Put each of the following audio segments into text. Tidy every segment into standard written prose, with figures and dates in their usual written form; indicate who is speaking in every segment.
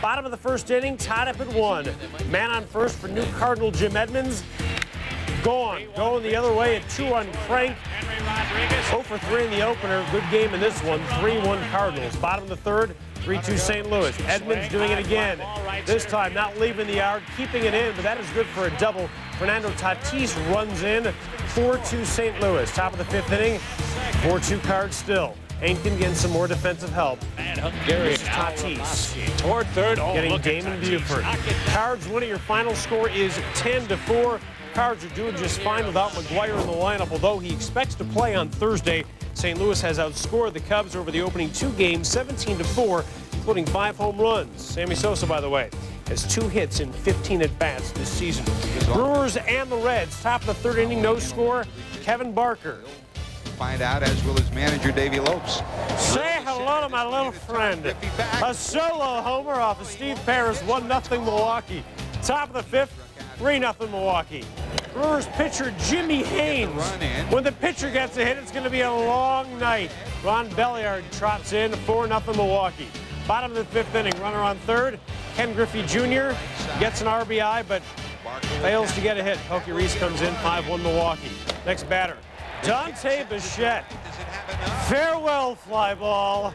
Speaker 1: Bottom of the first inning, tied up at 1. Man on first for new Cardinal Jim Edmonds. Gone. Going the other way at 2 on Crank. 0 for 3 in the opener. Good game in this one. 3-1 Cardinals. Bottom of the third, 3-2 St. Louis. Edmonds doing it again. This time not leaving the yard, keeping it in, but that is good for a double. Fernando Tatis runs in. 4-2 St. Louis. Top of the 5th inning. 4-2 Cards still. Ainken getting some more defensive help.
Speaker 2: And Hungary.
Speaker 1: Tatis.
Speaker 2: Toward third.
Speaker 1: Getting Damon Buford. Cards winning. Your final score is 10-4. Cards are doing just fine without McGuire in the lineup, although he expects to play on Thursday. St. Louis has outscored the Cubs over the opening 2 games, 17-4, including 5 home runs. Sammy Sosa, by the way, has 2 hits in 15 at-bats this season. Brewers and the Reds. Top of the 3rd inning, no score. Kevin Barker.
Speaker 3: Find out, as will his manager, Davey Lopes.
Speaker 1: Say hello to my little friend. A solo homer off of Steve Paris, 1-0 Milwaukee. Top of the 5th, 3-0 Milwaukee. Brewers pitcher Jimmy Haynes. When the pitcher gets a hit, it's going to be a long night. Ron Belliard trots in, 4-0 Milwaukee. Bottom of the 5th inning, runner on third. Ken Griffey Jr. gets an RBI, but fails to get a hit. Pokey Reese comes in, 5-1 Milwaukee. Next batter, Dante Bichette. Farewell, fly ball.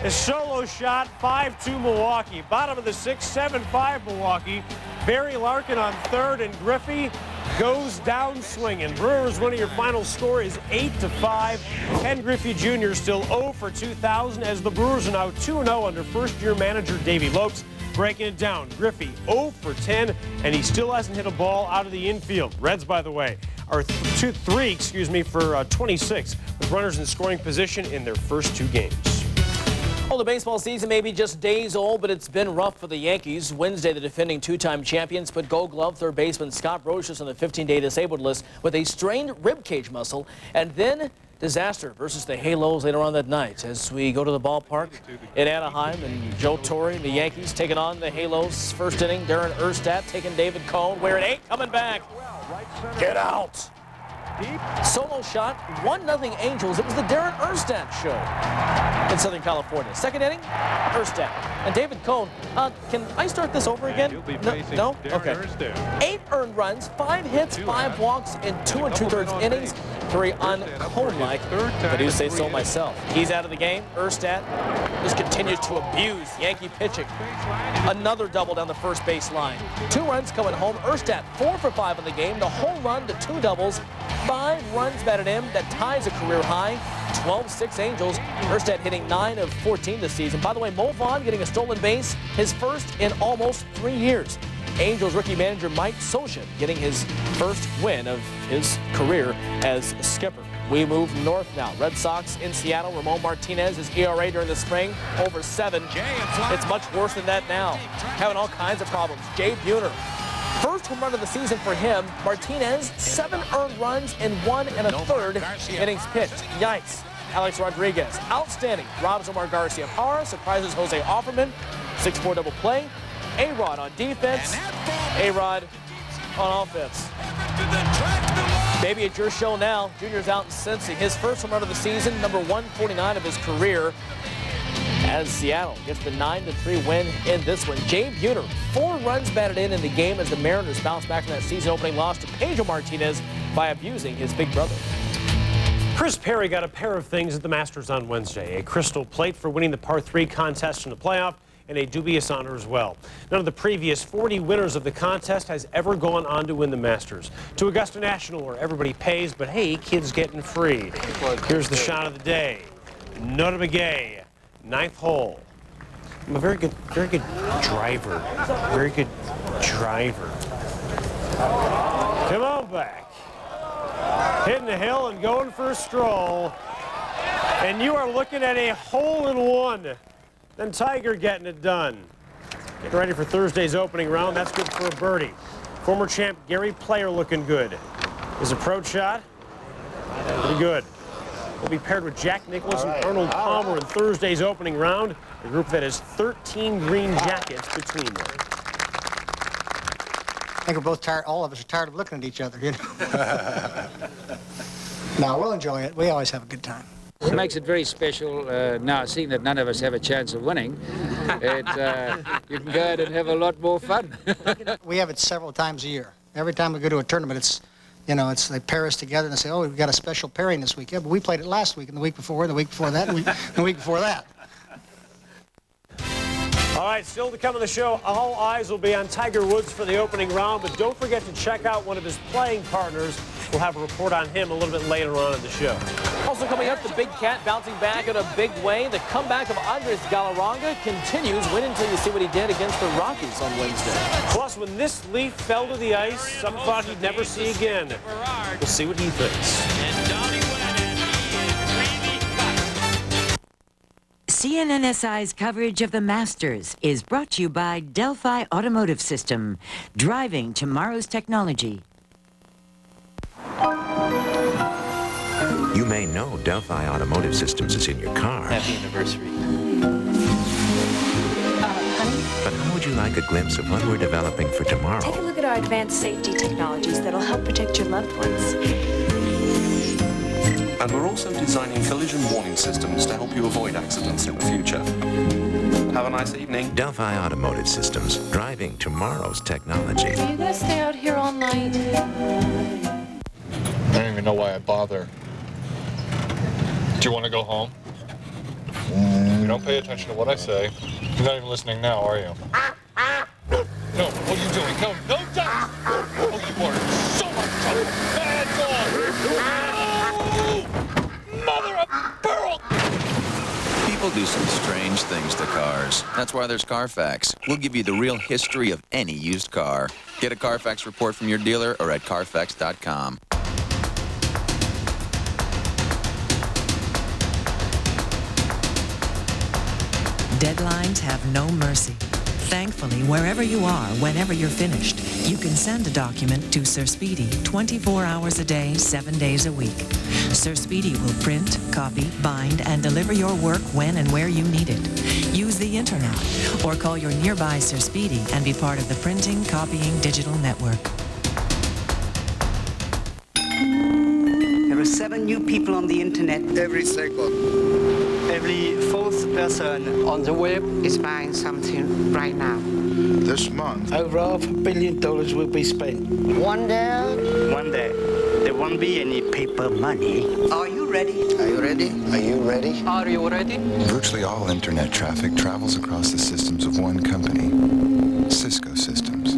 Speaker 1: A solo shot, 5-2 Milwaukee. Bottom of the 6th, 7-5 Milwaukee. Barry Larkin on third, and Griffey goes down swinging. Brewers winning. Your final score is 8-5. Ken Griffey Jr. still 0 for 2000 as the Brewers are now 2-0 under first-year manager Davey Lopes. Breaking it down, Griffey 0 for 10, and he still hasn't hit a ball out of the infield. Reds, by the way, are 3 for 26 with runners in scoring position in their first 2 games.
Speaker 4: Well, the baseball season may be just days old, but it's been rough for the Yankees. Wednesday, the defending 2-time champions put Gold Glove third baseman Scott Brosius on the 15-day disabled list with a strained ribcage muscle, and then disaster versus the Halos later on that night. As we go to the ballpark in Anaheim, and Joe Torre and the Yankees taking on the Halos. First inning, Darren Erstad taking David Cone. We're at 8, coming back. Get out. Solo shot, 1-0 Angels. It was the Darren Erstad show in Southern California. Second inning, Erstad. And David Cone, can I start this over again? No? Okay. 8 earned runs, 5 hits, 5 walks in 2 2/3 innings. Very un-Cone-like, if I do say so myself. He's out of the game. Erstad just continues to abuse Yankee pitching. Another double down the first base line. 2 runs coming home. Erstad 4 for 5 in the game. The home run to 2 doubles. 5 runs batted in. That ties a career high. 12-6 Angels. Erstad hitting 9 of 14 this season. By the way, Mo Vaughn getting a stolen base, his first in almost 3 years. Angels rookie manager Mike Scioscia getting his first win of his career as skipper. We move north now. Red Sox in Seattle. Ramon Martinez, his ERA during the spring, over 7. It's much worse than that now. Having all kinds of problems. Jay Buhner. First home run of the season for him. Martinez, 7 earned runs in 1 1/3 innings pitched. Yikes. Alex Rodriguez, outstanding. Robs Omar Garcia Parra surprises Jose Offerman. 6-4 double play. A-Rod on defense. A-Rod on offense. Maybe it's your show now. Junior's out in Cincy. His first home run of the season, number 149 of his career, as Seattle gets the 9-3 win in this one. Jay Buhner, 4 runs batted in the game as the Mariners bounce back from that season-opening loss to Pedro Martinez by abusing his big brother.
Speaker 1: Chris Perry got a pair of things at the Masters on Wednesday. A crystal plate for winning the par 3 contest in the playoff, and a dubious honor as well. None of the previous 40 winners of the contest has ever gone on to win the Masters. To Augusta National, where everybody pays, but hey, kids getting free. Here's the shot of the day. Notah Begay, 9th hole. I'm a very good driver. Very good driver. Come on back. Hitting the hill and going for a stroll. And you are looking at a hole-in-one. Then Tiger getting it done. Get ready for Thursday's opening round. That's good for a birdie. Former champ Gary Player looking good. His approach shot, pretty good. Will be paired with Jack Nicklaus and Arnold Palmer in Thursday's opening round. A group that has 13 green jackets between them.
Speaker 2: I think we're both tired. All of us are tired of looking at each other, you know. No, we'll enjoy it. We always have a good time.
Speaker 5: It makes it very special now, seeing that none of us have a chance of winning. You can go out and have a lot more fun.
Speaker 2: We have it several times a year. Every time we go to a tournament, it's, you know, they pair us together and they say, oh, we've got a special pairing this week. Yeah, but we played it last week and the week before, the week before that, and the week before that.
Speaker 1: All right, still to come on the show, all eyes will be on Tiger Woods for the opening round, but don't forget to check out one of his playing partners. We'll have a report on him a little bit later on in the show.
Speaker 4: Also coming up, the Big Cat bouncing back in a big way. The comeback of Andres Galarraga continues. Win until you see what he did against the Rockies on Wednesday.
Speaker 1: Plus, when this leaf fell to the ice, some thought he'd never see again. We'll see what he thinks.
Speaker 6: CNNSI's coverage of the Masters is brought to you by Delphi Automotive System, driving tomorrow's technology.
Speaker 7: You may know Delphi Automotive Systems is in your car.
Speaker 8: Happy anniversary.
Speaker 6: Honey?
Speaker 7: But how would you like a glimpse of what we're developing for tomorrow?
Speaker 9: Take a look at our advanced safety technologies that'll help protect your loved ones.
Speaker 10: And we're also designing collision warning systems to help you avoid accidents in the future. Have a nice evening.
Speaker 7: Delphi Automotive Systems, driving tomorrow's technology.
Speaker 9: Are you gonna stay out here all night?
Speaker 11: I don't even know why I bother. Do you want to go home? You don't pay attention to what I say. You're not even listening now, are you? No, what are you doing? No, no, don't! Oh, you are in so much trouble! Bad dog! No! Mother of pearl!
Speaker 8: People do some strange things to cars. That's why there's Carfax. We'll give you the real history of any used car. Get a Carfax report from your dealer or at Carfax.com.
Speaker 6: Deadlines have no mercy. Thankfully, wherever you are, whenever you're finished, you can send a document to Sir Speedy 24 hours a day, 7 days a week. Sir Speedy will print, copy, bind, and deliver your work when and where you need it. Use the internet or call your nearby Sir Speedy and be part of the printing, copying, digital network.
Speaker 12: There are 7 new people on the internet every second. Every 4th person on the web is buying something right now.
Speaker 13: This month,
Speaker 12: over $500 million will be spent. One day, there won't be any paper money. Are you ready?
Speaker 13: Are you ready? Are you ready?
Speaker 12: Are you ready?
Speaker 13: Virtually all internet traffic travels across the systems of one company, Cisco Systems,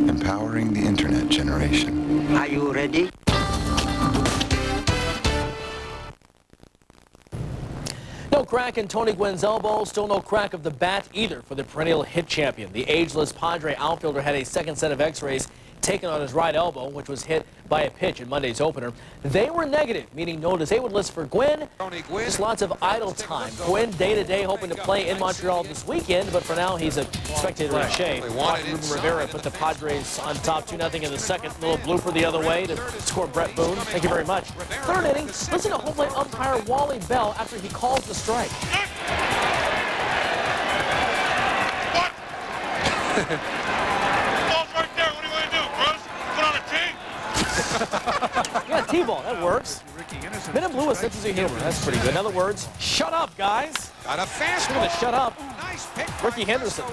Speaker 13: empowering the internet generation.
Speaker 12: Are you ready?
Speaker 4: No crack in Tony Gwynn's elbow, still no crack of the bat either for the perennial hit champion. The ageless Padre outfielder had a second set of x-rays taken on his right elbow, which was hit by a pitch in Monday's opener. They were negative, meaning no disabled list for Gwynn. Just lots of idle time. Gwynn day-to-day hoping to play in Montreal this weekend, but for now he's a spectator in shade. Ruben Rivera put the Padres on top 2-0 in the second. Little blooper the other way to score Brett Boone. Thank you very much. Third inning, listen to home plate umpire Wally Bell after he calls the strike. T-ball, that works. Men in Blue, a sense of humor. That's pretty good. In other words, shut up, guys.
Speaker 3: Got a fastball.
Speaker 4: Gonna shut up.
Speaker 3: Nice pick.
Speaker 4: Ricky Henderson.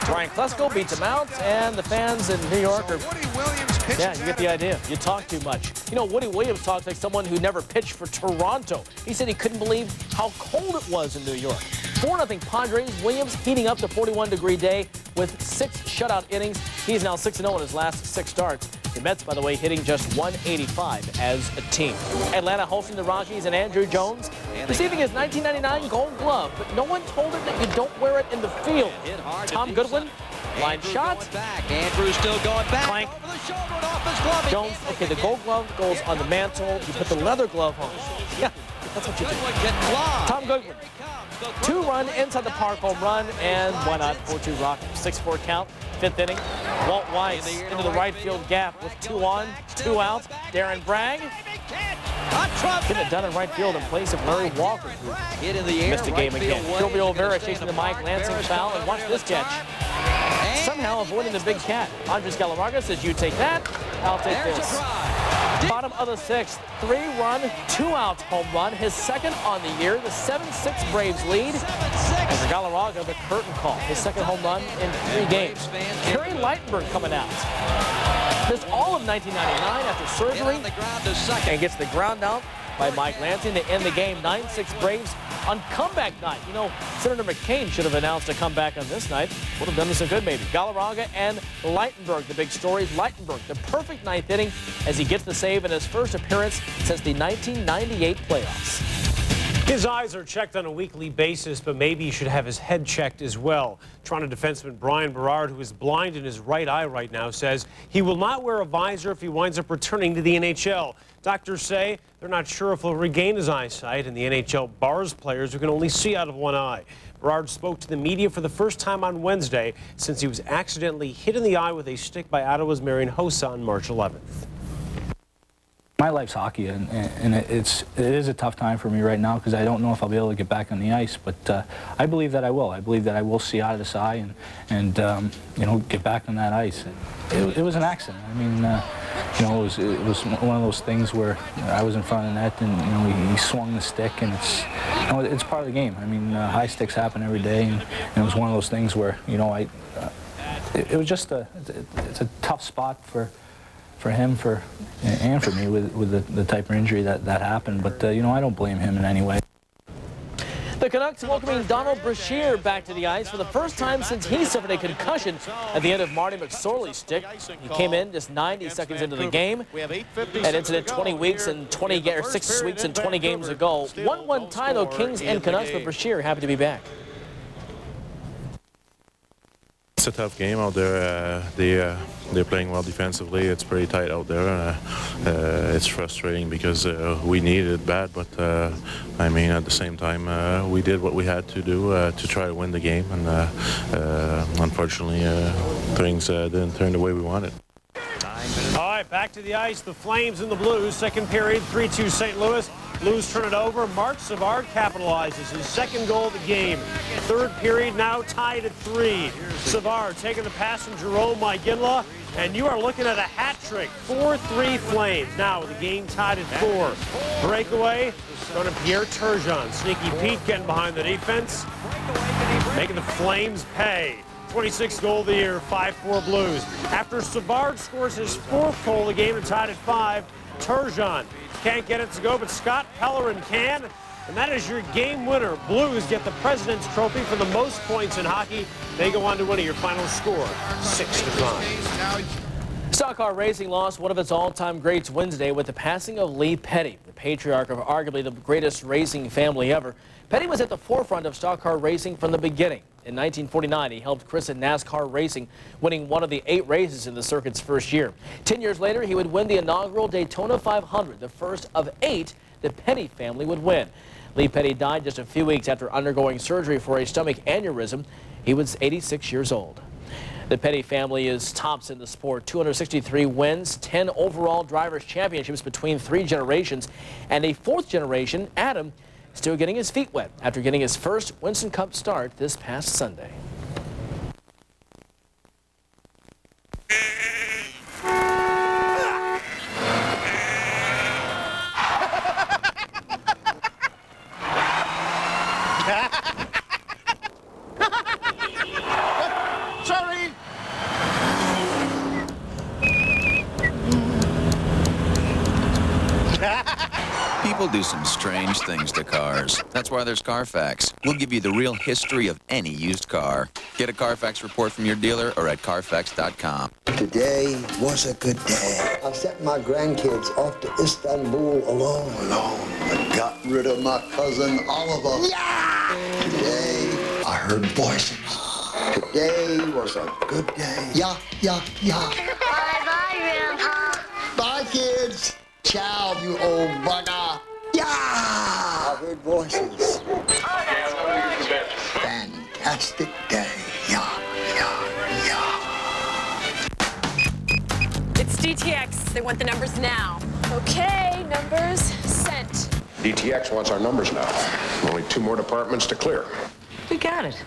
Speaker 4: Brian
Speaker 3: to
Speaker 4: Klesko beats him out, and the fans in New York are...
Speaker 3: Woody Williams pitched.
Speaker 4: Yeah, you get the idea. You talk too much. You know, Woody Williams talks like someone who never pitched for Toronto. He said he couldn't believe how cold it was in New York. 4-0 Padres. Williams heating up the 41-degree day with 6 shutout innings. He's now 6-0 in his last 6 starts. The Mets, by the way, hitting just 185 as a team. Atlanta hosting the Rockies, and Andrew Jones receiving his 1999 Gold Glove, but no one told him that you don't wear it in the field. Tom Goodwin, line shot.
Speaker 14: Andrew still going back.
Speaker 4: Clank.
Speaker 14: Over the shoulder and off his glove.
Speaker 4: Jones, okay, the Gold Glove goes on the mantle. You put the leather glove on. Yeah, that's what you do. Tom Goodwin. 2-run inside the park home run, and why not 4-2 Rockies. 6-4 count, 5th inning. Walt Weiss into the right field gap with 2 on, 2 out. Darren Bragg getting it done in right field in place of Larry Walker, who missed a game again. Gilby Olvera chasing the Mike Lansing foul, and watch this catch. Somehow avoiding the big cat. Andres Galarraga says, you take that, I'll take this. Bottom of the 6th, 3-run, 2-out home run, his 2nd on the year. The 7-6 Braves lead. And for Galarraga, the curtain call, his 2nd home run in 3 games. Kerry Ligtenberg coming out. Missed all of 1999 after surgery and gets the ground out by Mike Lansing to end the game. 9-6 Braves on comeback night. You know, Senator McCain should have announced a comeback on this night. Would have done us some good, maybe. Galarraga and Ligtenberg, the big stories. Ligtenberg, the perfect 9th inning as he gets the save in his first appearance since the 1998 playoffs.
Speaker 1: His eyes are checked on a weekly basis, but maybe he should have his head checked as well. Toronto defenseman Brian Berard, who is blind in his right eye right now, says he will not wear a visor if he winds up returning to the NHL. Doctors say they're not sure if he'll regain his eyesight, and the NHL bars players who can only see out of one eye. Berard spoke to the media for the first time on Wednesday since he was accidentally hit in the eye with a stick by Ottawa's Marian Hossa on March 11th.
Speaker 15: My life's hockey, and it is a tough time for me right now because I don't know if I'll be able to get back on the ice, but I believe that I will. I believe that I will see out of this eye and you know, get back on that ice. It was an accident. I mean, you know, it was one of those things where I was in front of the net and, you know, he swung the stick, and you know, it's part of the game. I mean, high sticks happen every day, and it was one of those things where, you know, it was just it's a tough spot for him and for me with the type of injury that happened. But, you know, I don't blame him in any way.
Speaker 4: The Canucks welcoming Donald Brashear back to the ice for the first time since he suffered a concussion at the end of Marty McSorley's stick. He came in just 90 seconds into the game. That incident 20 weeks and 20 or 6 weeks and 20 games ago. 1-1 tie though, Kings and Canucks, but Brashear happy to be back.
Speaker 16: It's a tough game out there. They're playing well defensively. It's pretty tight out there. It's frustrating because we needed it bad, but I mean, at the same time, we did what we had to do to try to win the game, and unfortunately, things didn't turn the way we wanted.
Speaker 1: All right, back to the ice. The Flames and the Blues. Second period, 3-2 St. Louis. Blues turn it over. Mark Savard capitalizes his 2nd goal of the game. 3rd period now tied at 3. Savard taking the pass from Jerome Iginla, and you are looking at a hat trick. 4-3 Flames. Now the game tied at 4. Breakaway going to Pierre Turgeon. Sneaky Pete getting behind the defense, making the Flames pay. 26th goal of the year, 5-4 Blues. After Savard scores his 4th goal of the game and tied at 5, Turgeon can't get it to go, but Scott Pellerin can, and that is your game winner. Blues get the President's Trophy for the most points in hockey. They go on to win. Your final score, 6-5.
Speaker 4: Stock Car Racing lost one of its all-time greats Wednesday with the passing of Lee Petty, the patriarch of arguably the greatest racing family ever. Petty was at the forefront of stock car racing from the beginning. In 1949, he helped christen NASCAR racing, winning one of the 8 races in the circuit's first year. 10 years later, he would win the inaugural Daytona 500, the first of 8 the Petty family would win. Lee Petty died just a few weeks after undergoing surgery for a stomach aneurysm. He was 86 years old. The Petty family is tops in the sport. 263 wins, 10 overall drivers' championships between 3 generations, and a 4th generation, Adam, still getting his feet wet after getting his first Winston Cup start this past Sunday.
Speaker 8: People do some strange things to cars. That's why there's Carfax. We'll give you the real history of any used car. Get a Carfax report from your dealer or at Carfax.com.
Speaker 17: Today was a good day. I sent my grandkids off to Istanbul alone. I got rid of my cousin Oliver. Yeah! Today, I heard voices. Today was a good day. Yeah. Bye, Grandpa. Bye, kids. Ciao, you old bugger. Yeah! I heard voices. Fantastic day. Yeah.
Speaker 18: It's DTX. They want the numbers now. Okay, numbers sent.
Speaker 19: DTX wants our numbers now. Only 2 more departments to clear.
Speaker 18: We got it.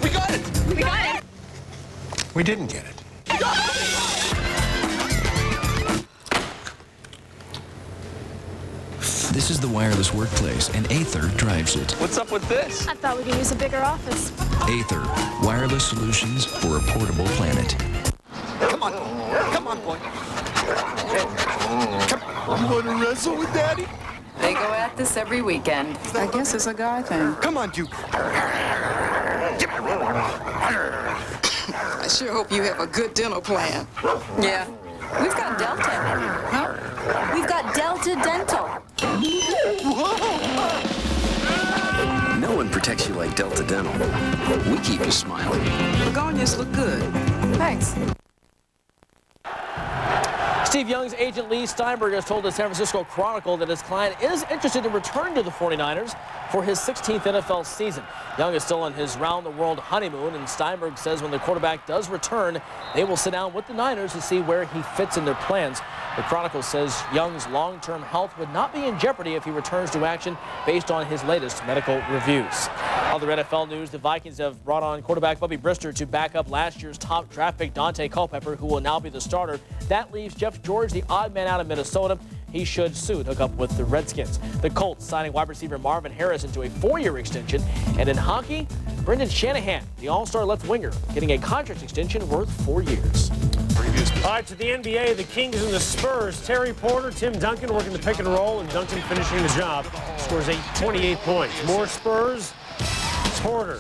Speaker 19: We got it!
Speaker 18: We got it.
Speaker 19: We didn't get it.
Speaker 20: This is the wireless workplace, and Aether drives it.
Speaker 14: What's up with this?
Speaker 18: I thought we could use a bigger office.
Speaker 20: Aether, wireless solutions for a portable planet.
Speaker 14: Come on, boy.
Speaker 17: You want to wrestle with Daddy?
Speaker 21: They go at this every weekend. I guess it's a guy thing.
Speaker 17: Come on, Duke.
Speaker 21: I sure hope you have a good dental plan. Yeah. We've got Delta. Huh? We've got Delta Dental.
Speaker 20: No one protects you like Delta Dental. We keep you smiling.
Speaker 21: Begonias look good. Thanks.
Speaker 4: Steve Young's agent Lee Steinberg has told the San Francisco Chronicle that his client is interested in returning to the 49ers for his 16th NFL season. Young is still on his round-the-world honeymoon, and Steinberg says when the quarterback does return, they will sit down with the Niners to see where he fits in their plans. The Chronicle says Young's long-term health would not be in jeopardy if he returns to action based on his latest medical reviews. Other NFL news, the Vikings have brought on quarterback Bubby Brister to back up last year's top draft pick Dante Culpepper, who will now be the starter. That leaves Jeff George, the odd man out of Minnesota. He should soon hook up with the Redskins. The Colts signing wide receiver Marvin Harrison to a 4-year extension. And in hockey, Brendan Shanahan, the all-star left winger, getting a contract extension worth 4 years.
Speaker 1: All right, to the NBA, the Kings and the Spurs. Terry Porter, Tim Duncan working the pick and roll, and Duncan finishing the job. Scores 28 points. More Spurs. Porter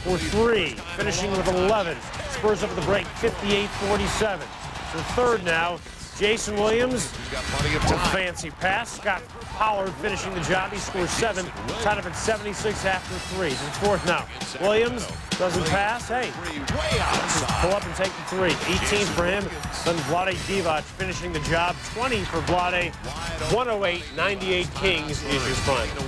Speaker 1: for 3, finishing with 11. Spurs up at the break, 58-47. The third now, Jason Williams, a fancy pass. Scott Pollard finishing the job. He scores 7, tied up at 76 after 3. It's fourth now. Williams doesn't pass. Hey, just pull up and take the 3. 18 for him. Then Vlade Divac finishing the job. 20 for Vlade. 108-98 Kings is your final.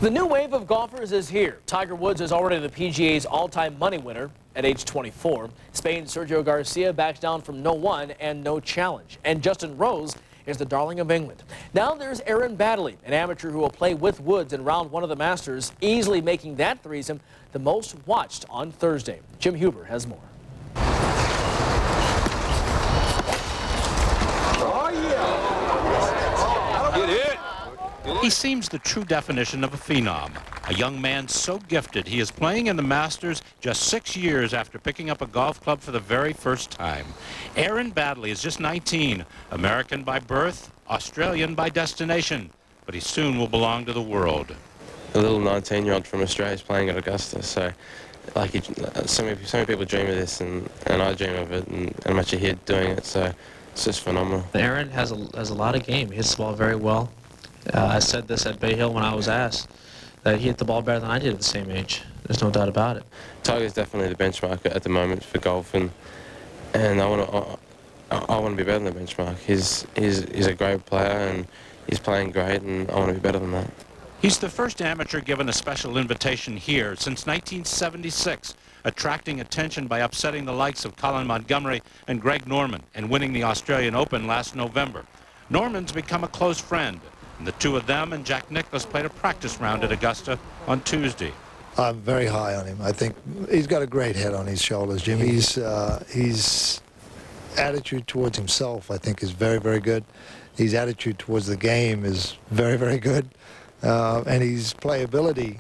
Speaker 4: The new wave of golfers is here. Tiger Woods is already the PGA's all-time money winner at age 24. Spain's Sergio Garcia backs down from no one and no challenge. And Justin Rose is the darling of England. Now there's Aaron Baddeley, an amateur who will play with Woods in round 1 of the Masters, easily making that threesome the most watched on Thursday. Jim Huber has more.
Speaker 22: Oh, yeah.
Speaker 23: Get hit. He seems the true definition of a phenom, a young man so gifted he is playing in the Masters just 6 years after picking up a golf club for the very first time. Aaron Baddeley is just 19, American by birth, Australian by destination, but he soon will belong to the world.
Speaker 24: A little 19-year-old from Australia is playing at Augusta, so like so many people dream of this, and I dream of it, and I'm actually here doing it, so it's just phenomenal.
Speaker 25: Aaron has a lot of game. He hits the ball very well. I said this at Bay Hill when I was asked that he hit the ball better than I did at the same age. There's no doubt about it.
Speaker 24: Tiger's definitely the benchmark at the moment for golf, and I want to be better than the benchmark. He's a great player, and he's playing great, and I want to be better than that.
Speaker 23: He's the first amateur given a special invitation here since 1976, attracting attention by upsetting the likes of Colin Montgomery and Greg Norman and winning the Australian Open last November. Norman's become a close friend, and the two of them and Jack Nicklaus played a practice round at Augusta on Tuesday.
Speaker 26: I'm very high on him. I think he's got a great head on his shoulders, Jim. His attitude towards himself, I think, is very, very good. His attitude towards the game is very, very good. And his playability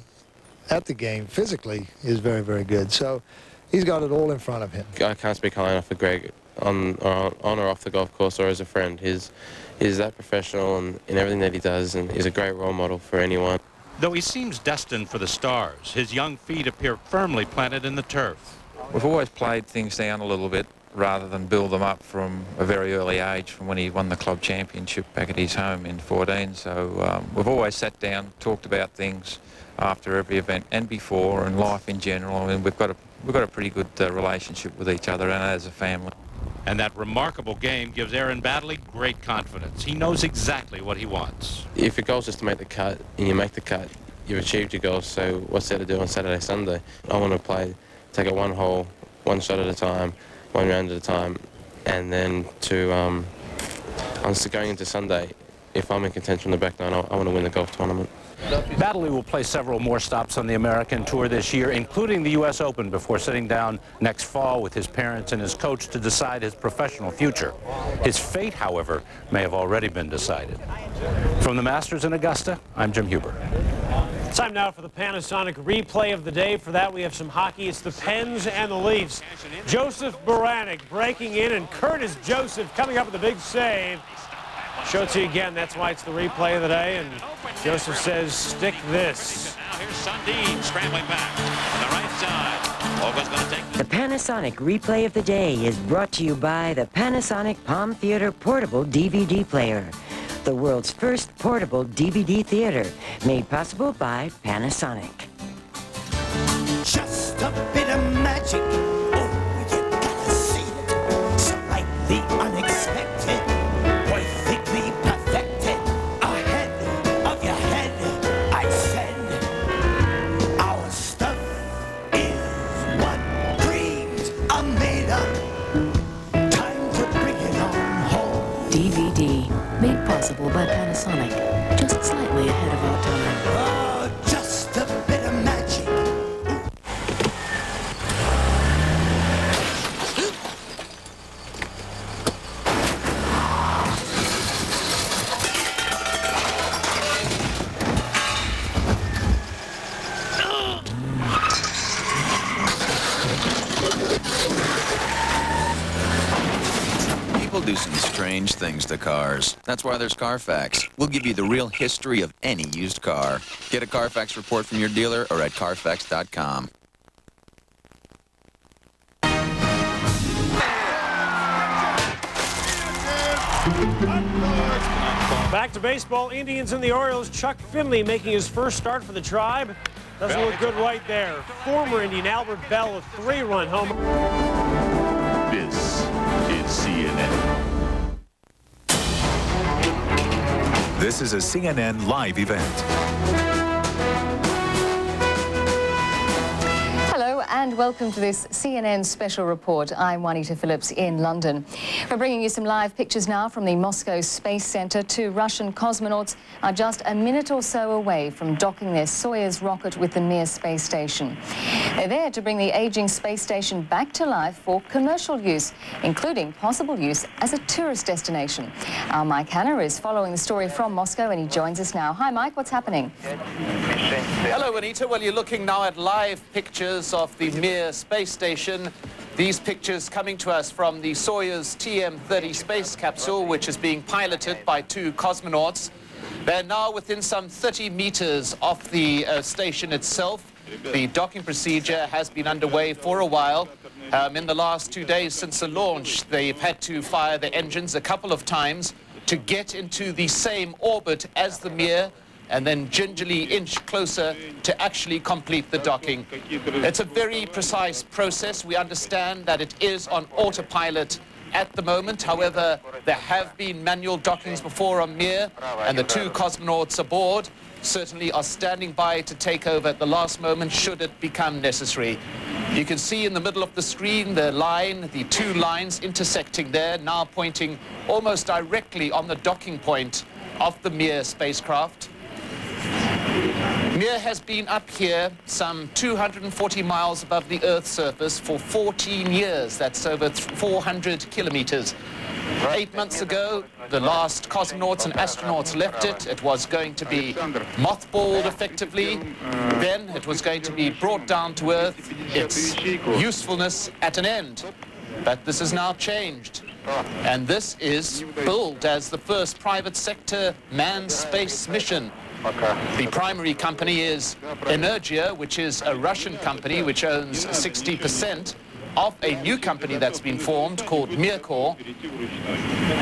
Speaker 26: at the game physically is very, very good. So he's got it all in front of him.
Speaker 24: I can't speak high enough for Greg on or off the golf course or as a friend. He's that professional in everything that he does, and he's a great role model for anyone.
Speaker 23: Though he seems destined for the stars, his young feet appear firmly planted in the turf.
Speaker 2: We've always played things down a little bit rather than build them up from a very early age, from when he won the club championship back at his home in 14. So we've always sat down, talked about things after every event and before, and life in general. I mean, we've got a pretty good relationship with each other and as a family.
Speaker 23: And that remarkable game gives Aaron Baddeley great confidence. He knows exactly what he wants.
Speaker 24: If your goal is just to make the cut, and you make the cut, you've achieved your goal. So what's there to do on Saturday, Sunday? I want to take it one hole, one shot at a time, one round at a time, and then I'm going into Sunday. If I'm in contention on the back nine, I want to win the golf tournament.
Speaker 23: Baddeley will play several more stops on the American Tour this year, including the U.S. Open, before sitting down next fall with his parents and his coach to decide his professional future. His fate, however, may have already been decided. From the Masters in Augusta, I'm Jim Huber.
Speaker 1: Time now for the Panasonic replay of the day. For that, we have some hockey. It's the Pens and the Leafs. Joseph Baranek breaking in, and Curtis Joseph coming up with a big save. Show it to you again. That's why it's the replay of the day. And Joseph says, stick this.
Speaker 5: Now here's Sundin scrambling back on the right side. Olga's going to take
Speaker 7: the Panasonic replay of the day is brought to you by the Panasonic Palm Theater Portable DVD Player, the world's first portable DVD theater, made possible by Panasonic.
Speaker 9: Just a bit of magic. Oh, you gotta see it. Slightly unexpected. Perfectly perfected. Ahead of your head, I said. Our stuff is what dreams are made of. Time to bring it on home.
Speaker 10: DVD, made possible by Panasonic. Just slightly ahead of our time.
Speaker 9: Oh, just a bit of magic.
Speaker 8: People do some strange things to cars. That's why there's Carfax. We'll give you the real history of any used car. Get a Carfax report from your dealer or at Carfax.com.
Speaker 1: Back to baseball. Indians and the Orioles. Chuck Finley making his first start for the Tribe. Doesn't look good right there. Former Indian Albert Bell, a 3-run homer.
Speaker 11: This is CNN. This is a CNN live event.
Speaker 27: Hello and welcome to this CNN special report. I'm Juanita Phillips in London. We're bringing you some live pictures now from the Moscow Space Center. 2 Russian cosmonauts are just a minute or so away from docking their Soyuz rocket with the Mir space station. They're there to bring the aging space station back to life for commercial use, including possible use as a tourist destination. Our Mike Hanna is following the story from Moscow and he joins us now. Hi Mike, what's happening?
Speaker 28: Hello Anita, well you're looking now at live pictures of the Mir space station. These pictures coming to us from the Soyuz TM-30 space capsule, which is being piloted by 2 cosmonauts. They're now within some 30 meters of the station itself. The docking procedure has been underway for a while. In the last 2 days since the launch, they've had to fire the engines a couple of times to get into the same orbit as the Mir, and then gingerly inch closer to actually complete the docking. It's a very precise process. We understand that it is on autopilot at the moment. However, there have been manual dockings before on Mir, and the 2 cosmonauts aboard certainly are standing by to take over at the last moment should it become necessary. You can see in the middle of the screen the line, the 2 lines intersecting there, now pointing almost directly on the docking point of the Mir spacecraft. Mir has been up here some 240 miles above the Earth's surface for 14 years. That's over 400 kilometers. 8 months ago, the last cosmonauts and astronauts left it. It was going to be mothballed effectively. Then it was going to be brought down to Earth, its usefulness at an end. But this has now changed. And this is billed as the first private sector manned space mission. The primary company is Energia, which is a Russian company which owns 60% of a new company that's been formed called Mirkor.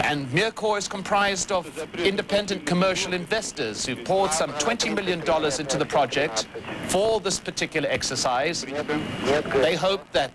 Speaker 28: And Mirkor is comprised of independent commercial investors who poured some $20 million into the project for this particular exercise. They hope that